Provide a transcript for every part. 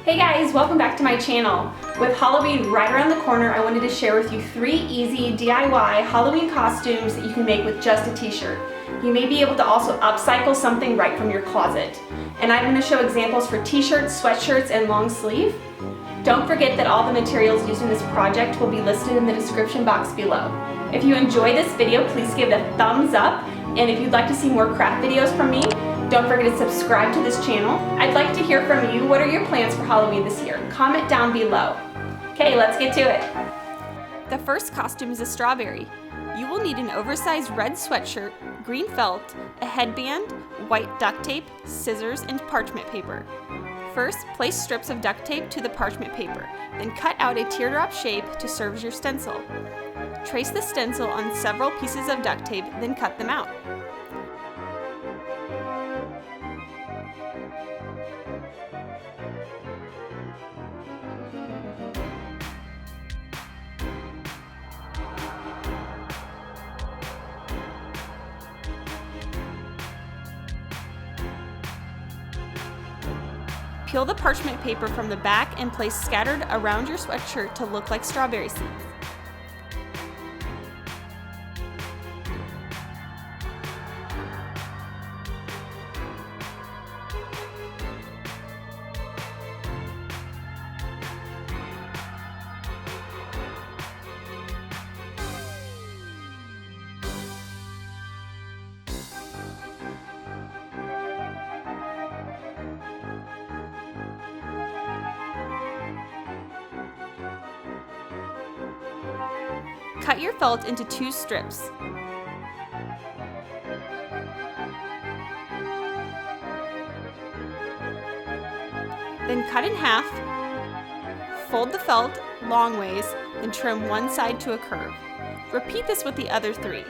Hey guys, welcome back to my channel. With Halloween right around the corner, I wanted to share with you 3 easy DIY Halloween costumes that you can make with just a t-shirt. You may be able to also upcycle something right from your closet. And I'm going to show examples for t-shirts, sweatshirts, and long sleeve. Don't forget that all the materials used in this project will be listed in the description box below. If you enjoy this video, please give it a thumbs up. And if you'd like to see more craft videos from me, don't forget to subscribe to this channel. I'd like to hear from you. What are your plans for Halloween this year? Comment down below. Okay, let's get to it. The first costume is a strawberry. You will need an oversized red sweatshirt, green felt, a headband, white duct tape, scissors, and parchment paper. First, place strips of duct tape to the parchment paper, then cut out a teardrop shape to serve as your stencil. Trace the stencil on several pieces of duct tape, then cut them out. Peel the parchment paper from the back and place scattered around your sweatshirt to look like strawberry seeds. Cut your felt into 2 strips. Then cut in half, fold the felt long ways, and trim one side to a curve. Repeat this with the other 3.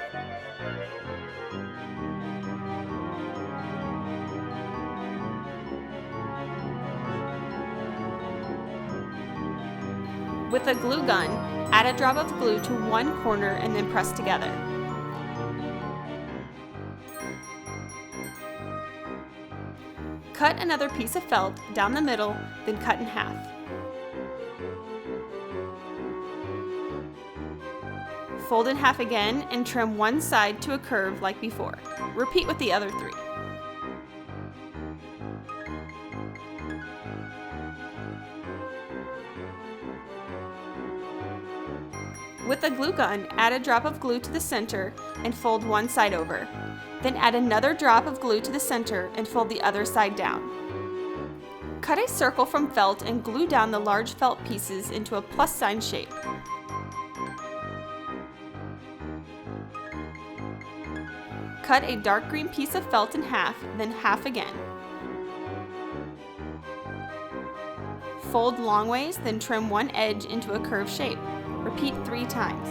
With a glue gun, add a drop of glue to one corner and then press together. Cut another piece of felt down the middle, then cut in half. Fold in half again and trim one side to a curve like before. Repeat with the other 3. With a glue gun, add a drop of glue to the center and fold one side over. Then add another drop of glue to the center and fold the other side down. Cut a circle from felt and glue down the large felt pieces into a plus sign shape. Cut a dark green piece of felt in half, then half again. Fold long ways, then trim one edge into a curved shape. Repeat 3 times.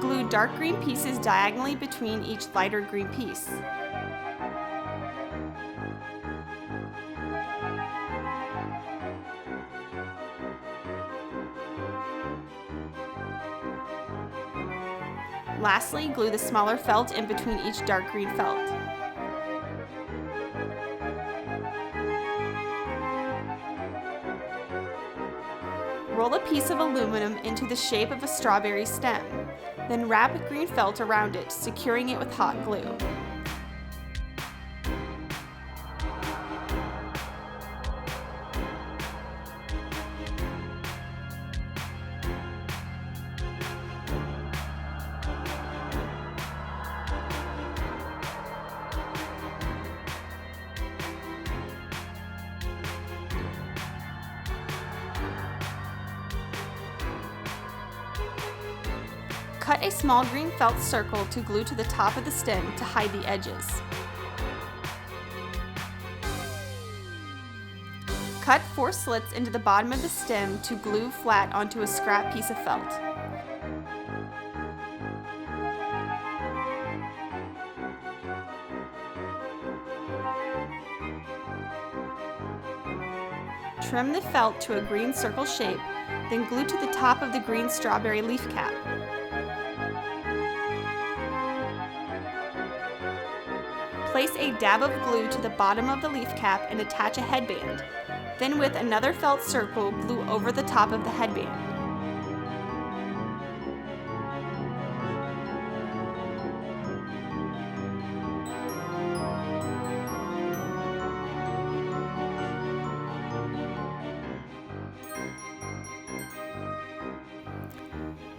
Glue dark green pieces diagonally between each lighter green piece. Lastly, glue the smaller felt in between each dark green felt. Roll a piece of aluminum into the shape of a strawberry stem. Then wrap green felt around it, securing it with hot glue. Cut a small green felt circle to glue to the top of the stem to hide the edges. Cut 4 slits into the bottom of the stem to glue flat onto a scrap piece of felt. Trim the felt to a green circle shape, then glue to the top of the green strawberry leaf cap. Place a dab of glue to the bottom of the leaf cap and attach a headband. Then with another felt circle, glue over the top of the headband.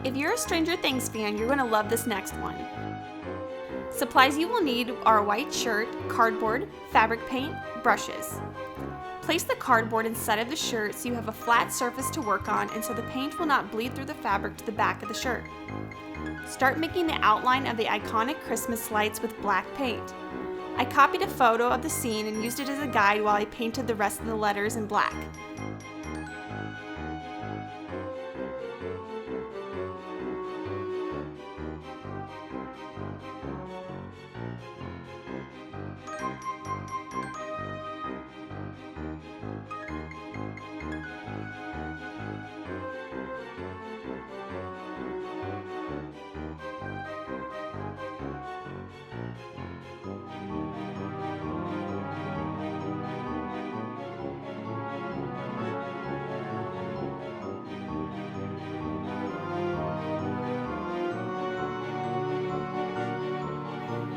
If you're a Stranger Things fan, you're going to love this next one. Supplies you will need are a white shirt, cardboard, fabric paint, brushes. Place the cardboard inside of the shirt so you have a flat surface to work on and so the paint will not bleed through the fabric to the back of the shirt. Start making the outline of the iconic Christmas lights with black paint. I copied a photo of the scene and used it as a guide while I painted the rest of the letters in black.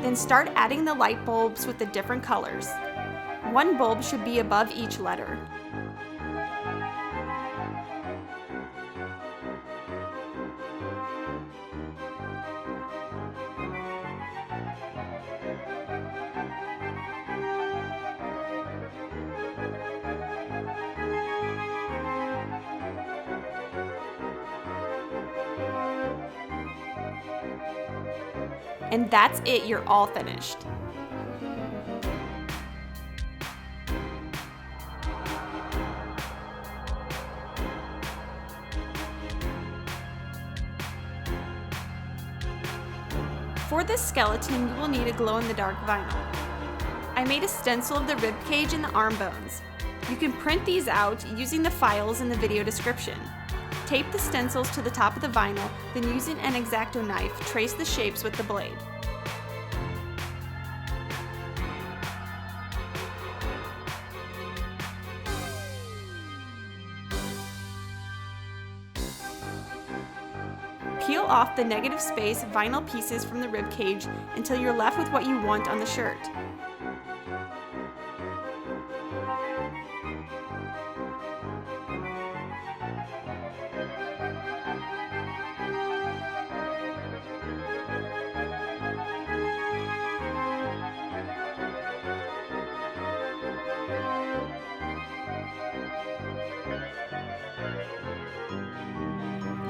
Then start adding the light bulbs with the different colors. One bulb should be above each letter. And that's it, you're all finished. For this skeleton, you will need a glow-in-the-dark vinyl. I made a stencil of the rib cage and the arm bones. You can print these out using the files in the video description. Tape the stencils to the top of the vinyl, then using an X-Acto knife, trace the shapes with the blade. Peel off the negative space vinyl pieces from the rib cage until you're left with what you want on the shirt.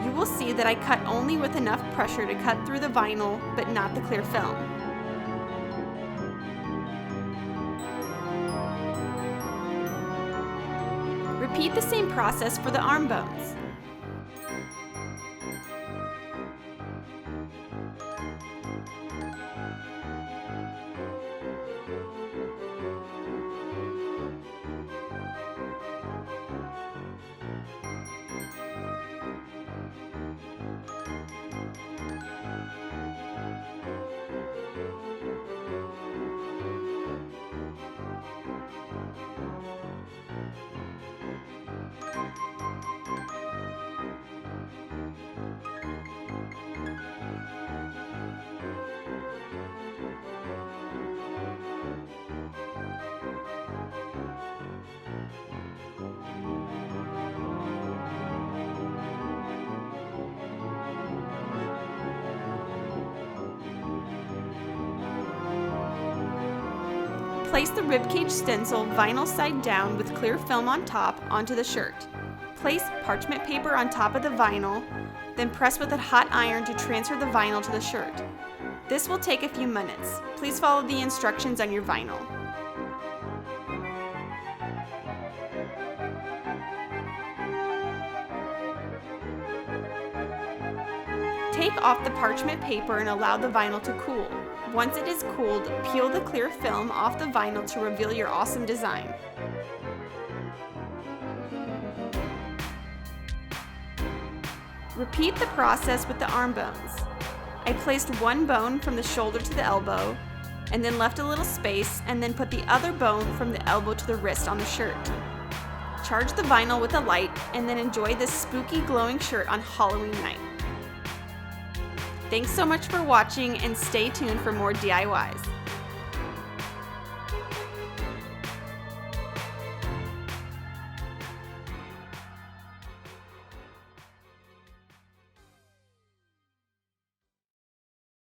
You will see that I cut only with enough pressure to cut through the vinyl, but not the clear film. Repeat the same process for the arm bones. Place the ribcage stencil vinyl side down with clear film on top onto the shirt. Place parchment paper on top of the vinyl, then press with a hot iron to transfer the vinyl to the shirt. This will take a few minutes. Please follow the instructions on your vinyl. Take off the parchment paper and allow the vinyl to cool. Once it is cooled, peel the clear film off the vinyl to reveal your awesome design. Repeat the process with the arm bones. I placed one bone from the shoulder to the elbow, and then left a little space, and then put the other bone from the elbow to the wrist on the shirt. Charge the vinyl with a light, and then enjoy this spooky glowing shirt on Halloween night. Thanks so much for watching, and stay tuned for more DIYs.